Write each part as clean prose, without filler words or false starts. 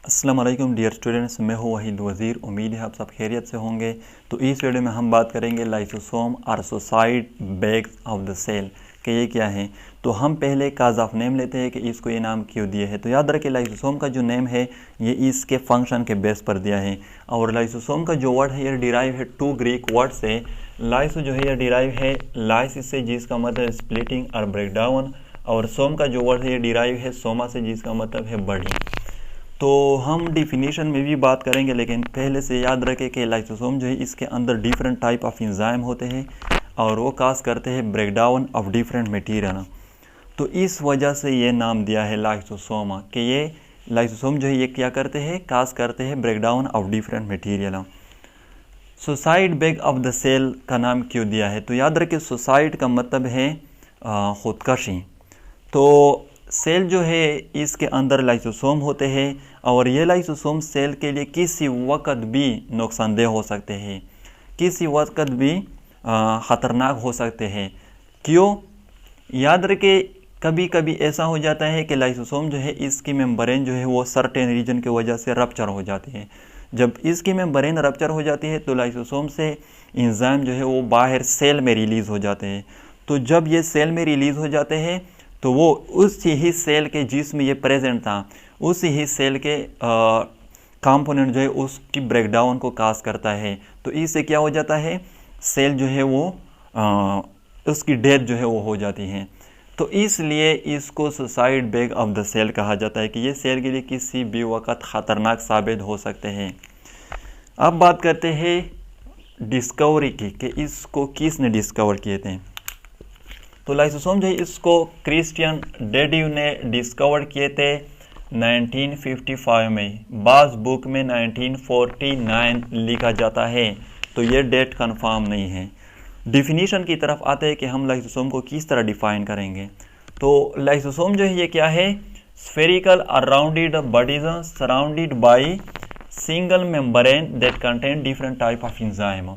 अस्सलाम वालेकुम dear students, मैं हूँ वहीद वज़ीर। उम्मीद है आप सब खैरियत से होंगे। तो इस वीडियो में हम बात करेंगे lysosome are suicide bags of the cell कि ये क्या है। तो हम पहले काज ऑफ नेम लेते हैं कि इसको ये नाम क्यों दिए है। तो याद रखें लाइसोसोम का जो नेम है ये इसके फंक्शन के बेस पर दिया है। और लाइसोसोम का जो वर्ड है ये डिराइव है टू ग्रीक वर्ड से। लाइसो जो है ये डिराइव है लाइसिस से, जिसका मतलब स्प्लिटिंग और ब्रेकडाउन। और सोम का जो वर्ड है ये डिराइव है सोमा से, जिसका मतलब है बड़ी। तो हम डिफिनीशन में भी बात करेंगे, लेकिन पहले से याद रखें कि लाइसोसोम जो है इसके अंदर डिफरेंट टाइप ऑफ एंजाइम होते हैं और वो काज करते हैं ब्रेकडाउन ऑफ डिफरेंट मटेरियल। तो इस वजह से ये नाम दिया है लाइसोसोम कि ये लाइसोसोम जो है ये क्या करते हैं, काज करते हैं breakdown of different material. Suicide bag of the cell का नाम क्यों दिया है। तो याद रखें सुसाइड का मतलब है खुदकशी। तो सेल जो है इसके अंदर लाइसोसोम होते हैं और ये लाइसोसोम सेल के लिए किसी वक्त भी नुकसानदेह हो सकते हैं, किसी वक्त भी ख़तरनाक हो सकते हैं। क्यों? याद रखें कभी कभी ऐसा हो जाता है कि लाइसोसोम जो है इसकी मेम्ब्रेन जो है वो सर्टेन रीजन की वजह से रप्चर हो जाती है। जब इसकी मेम्ब्रेन रप्चर हो जाती है तो लाइसोसोम से एंजाइम जो है वो बाहर सेल में रिलीज़ हो जाते हैं। तो जब ये सेल में रिलीज़ हो जाते हैं तो वो उस ही सेल के जिसमें ये प्रेजेंट था उसी ही सेल के कंपोनेंट जो है उसकी ब्रेकडाउन को काज करता है। तो इससे क्या हो जाता है, सेल जो है वो उसकी डेथ जो है वो हो जाती है। तो इसलिए इसको suicide bag of the cell कहा जाता है कि ये सेल के लिए किसी भी वक्त ख़तरनाक साबित हो सकते हैं। अब बात करते हैं डिस्कवरी की कि इसको किसने डिस्कवर किए थे। तो लाइसोसोम जो है इसको क्रिस्टियन डेड्यू ने डिस्कवर किए थे 1955 में। बाज़ बुक में 1949 लिखा जाता है, तो ये डेट कंफर्म नहीं है। डिफिनीशन की तरफ आते हैं कि हम लाइसोसोम को किस तरह डिफाइन करेंगे। तो लाइसोसोम जो है ये क्या है, spherical arounded bodies surrounded by single membrane that contain different type of enzyme.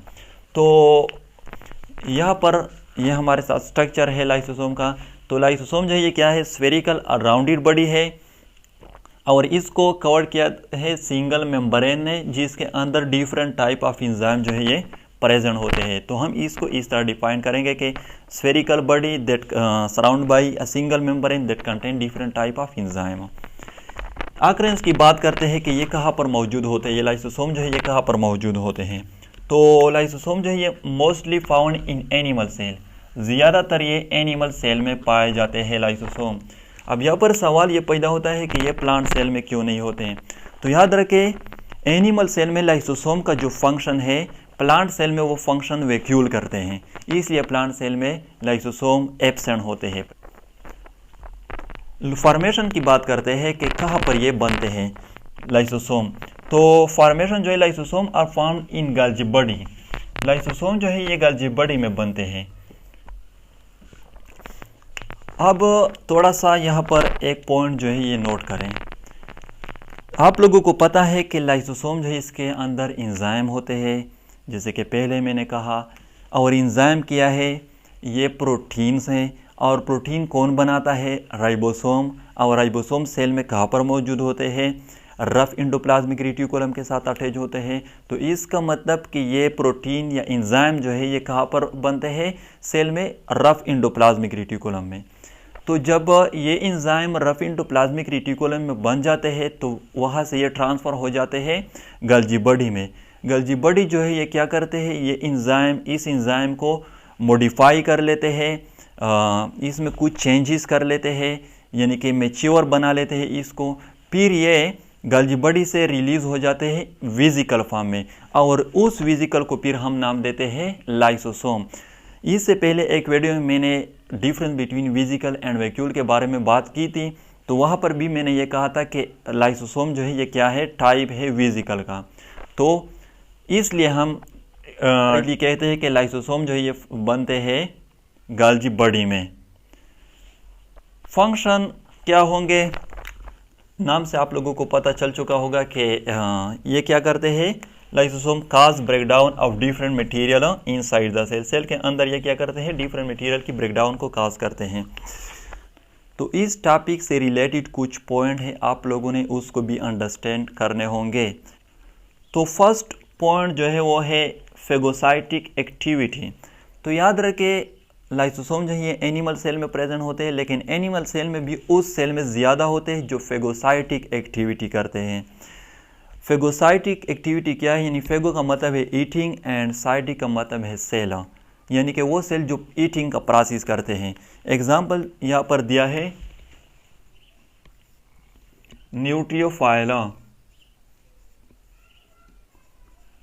तो यहाँ पर यह हमारे साथ स्ट्रक्चर है लाइसोसोम का। तो लाइसोसोम जो है ये क्या है, स्फेरिकल राउंडेड बॉडी है और इसको कवर किया है सिंगल मेम्ब्रेन ने, जिसके अंदर डिफरेंट टाइप ऑफ एंजाइम जो है ये प्रेजेंट होते हैं। तो हम इसको इस तरह डिफाइन करेंगे कि spherical body that surround by a single membrane that contain different type of enzyme. Occurrence की बात करते हैं कि ये कहाँ पर मौजूद होते हैं, ये लाइसोसोम जो है ये कहाँ पर मौजूद होते हैं। तो लाइसोसोम जो है ये mostly found in animal cell, ज़्यादातर ये एनिमल सेल में पाए जाते हैं लाइसोसोम। अब यहाँ पर सवाल ये पैदा होता है कि ये प्लांट सेल में क्यों नहीं होते हैं। तो याद रखें एनिमल सेल में लाइसोसोम का जो फंक्शन है प्लांट सेल में वो फंक्शन वैक्यूल करते हैं, इसलिए प्लांट सेल में लाइसोसोम एब्सेंट होते हैं। फॉर्मेशन की बात करते हैं कि कहाँ पर ये बनते हैं लाइसोसोम। तो फॉर्मेशन जो है lysosome are formed in Golgi body. Lysosome जो है ये गोल्गी बॉडी में बनते हैं। अब थोड़ा सा यहाँ पर एक पॉइंट जो है ये नोट करें। आप लोगों को पता है कि लाइसोसोम जो है इसके अंदर एंजाइम होते हैं, जैसे कि पहले मैंने कहा। और एंजाइम क्या है, ये प्रोटीन्स हैं। और प्रोटीन कौन बनाता है, राइबोसोम। और राइबोसोम सेल में कहाँ पर मौजूद होते हैं, रफ एंडोप्लाज्मिक रेटिकुलम के साथ अटैच होते हैं। तो इसका मतलब कि ये प्रोटीन या एंजाइम जो है ये कहाँ पर बनते हैं, सेल में रफ एंडोप्लाज्मिक रेटिकुलम में। तो जब ये एंजाइम रफ एंडोप्लाज्मिक रेटिकुलम में बन जाते हैं तो वहाँ से ये ट्रांसफ़र हो जाते हैं गोल्गी बॉडी में। गोल्गी बॉडी जो है ये क्या करते हैं, ये एंजाइम इस एंजाइम को मॉडिफाई कर लेते हैं, इसमें कुछ चेंजेस कर लेते हैं, यानी कि मैच्योर बना लेते हैं इसको। फिर ये गोल्गी बॉडी से रिलीज़ हो जाते हैं वेसिकल फॉर्म में और उस वेसिकल को फिर हम नाम देते हैं लाइसोसोम। इससे पहले एक वीडियो में मैंने difference between vesicle and vacuole के बारे में बात की थी। तो वहाँ पर भी मैंने ये कहा था कि लाइसोसोम जो है ये क्या है, टाइप है वेसिकल का। तो इसलिए हम कहते हैं कि लाइसोसोम जो है ये बनते हैं गोल्गी बॉडी में। फंक्शन क्या होंगे, नाम से आप लोगों को पता चल चुका होगा कि ये क्या करते हैं, lysosome cause breakdown of different material inside the cell. Cell के अंदर ये क्या करते हैं, डिफरेंट मटेरियल की ब्रेकडाउन को काज करते हैं। तो इस टॉपिक से रिलेटेड कुछ पॉइंट है, आप लोगों ने उसको भी अंडरस्टैंड करने होंगे। तो फर्स्ट पॉइंट जो है वो है फेगोसाइटिक एक्टिविटी। तो याद रखें लाइसोसोम जो है ये एनिमल सेल में प्रेजेंट होते हैं, लेकिन एनिमल सेल में भी उस सेल में ज़्यादा होते हैं जो फेगोसाइटिक एक्टिविटी करते हैं। फेगोसाइटिक एक्टिविटी क्या है, यानी फेगो का मतलब है ईटिंग एंड साइटिक का मतलब है सेल, यानी कि वो सेल जो ईटिंग का प्रोसेस करते हैं। एग्जाम्पल यहाँ पर दिया है न्यूट्रियोफाइल।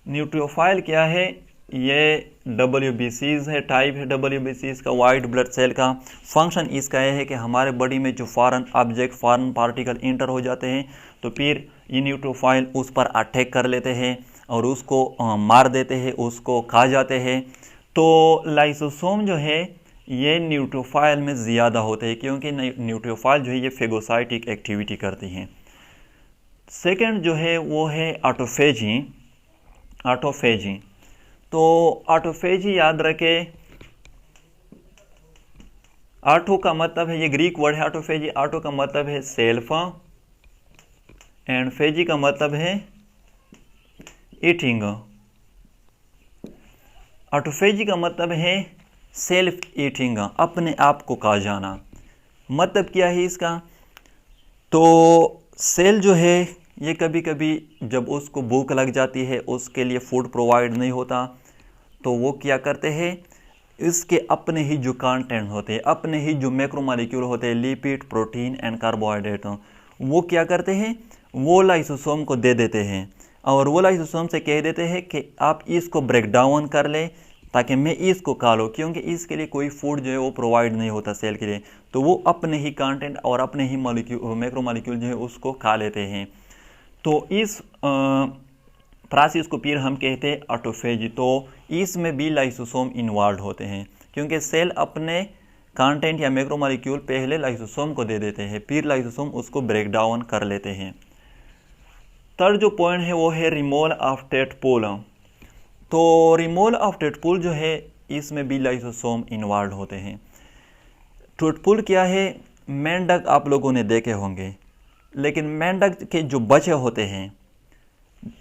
न्यूट्रियोफाइल क्या है, ये WBCs है, टाइप है WBCs का, वाइट ब्लड सेल का। फंक्शन इसका यह है कि हमारे बॉडी में जो foreign object, foreign particle inter हो जाते हैं तो फिर ये न्यूट्रोफाइल उस पर अटैक कर लेते हैं और उसको मार देते हैं, उसको खा जाते हैं। तो लाइसोसोम जो है ये न्यूट्रोफाइल में ज़्यादा होते हैं, क्योंकि न्यूट्रोफाइल जो है ये फेगोसाइटिक एक्टिविटी करती हैं। सेकेंड जो है वो है ऑटोफेजी। ऑटोफेजी, तो ऑटोफेजी याद रखें, ऑटो का मतलब है, ये ग्रीक वर्ड है ऑटोफेजी। ऑटो का मतलब है सेल्फ एंड फेजी का मतलब है ईटिंग। ऑटोफेजी का मतलब है सेल्फ ईटिंग, अपने आप को खा जाना। मतलब क्या है इसका, तो सेल जो है ये कभी कभी जब उसको भूख लग जाती है, उसके लिए फूड प्रोवाइड नहीं होता, तो वो क्या करते हैं, इसके अपने ही जो कंटेंट होते हैं, अपने ही जो मैक्रोमोलेक्यूल होते हैं, लिपिड, प्रोटीन एंड कार्बोहाइड्रेट, वो क्या करते हैं, वो लाइसोसोम को दे देते हैं और वो लाइसोसोम से कह देते हैं कि आप इसको ब्रेक डाउन कर ले ताकि मैं इसको खा लूँ, क्योंकि इसके लिए कोई फूड जो है वो प्रोवाइड नहीं होता सेल के लिए। तो वो अपने ही कंटेंट और अपने ही मैक्रोमोलेक्यूल जो है उसको खा लेते हैं। तो इस प्रोसेस को फिर हम कहते हैं ऑटोफेजी। तो इसमें भी लाइसोसोम इन्वॉल्व होते हैं, क्योंकि सेल अपने कंटेंट या मैक्रोमोलेक्यूल पहले लाइसोसोम को दे देते हैं, फिर लाइसोसोम उसको ब्रेक डाउन कर लेते हैं। थर्ड जो पॉइंट है वो है रिमूवल ऑफ टेडपोल। तो रिमूवल ऑफ टेडपोल जो है इसमें भी लाइसोसोम इन्वॉल्व होते हैं। टेडपोल क्या है, मेंढक आप लोगों ने देखे होंगे, लेकिन मेंढक के जो बच्चे होते हैं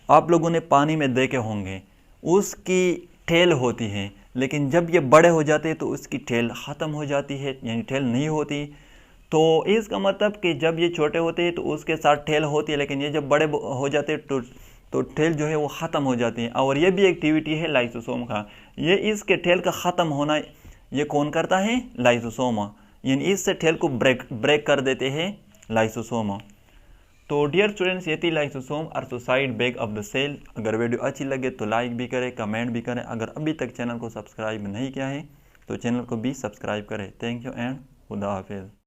आप लोगों ने पानी में देखे होंगे, उसकी टेल होती है, लेकिन जब ये बड़े हो जाते हैं तो उसकी टेल ख़त्म हो जाती है, यानी टेल नहीं होती। तो इसका मतलब कि जब ये छोटे होते हैं तो उसके साथ टेल होती है, लेकिन ये जब बड़े हो जाते हैं तो टेल जो है वो ख़त्म हो जाती है। और ये भी एक्टिविटी है लाइसोसोम का, ये इसके टेल का ख़त्म होना ये कौन करता है, लाइसोसोम, यानी इससे टेल को ब्रेक कर देते हैं लाइसोसोम। तो डियर स्टूडेंट्स, ये थी lysosome are the suicide bag of the cell. अगर वीडियो अच्छी लगे तो लाइक भी करें, कमेंट भी करें। अगर अभी तक चैनल को सब्सक्राइब नहीं किया है तो चैनल को भी सब्सक्राइब करें। थैंक यू एंड खुदा हाफिज़।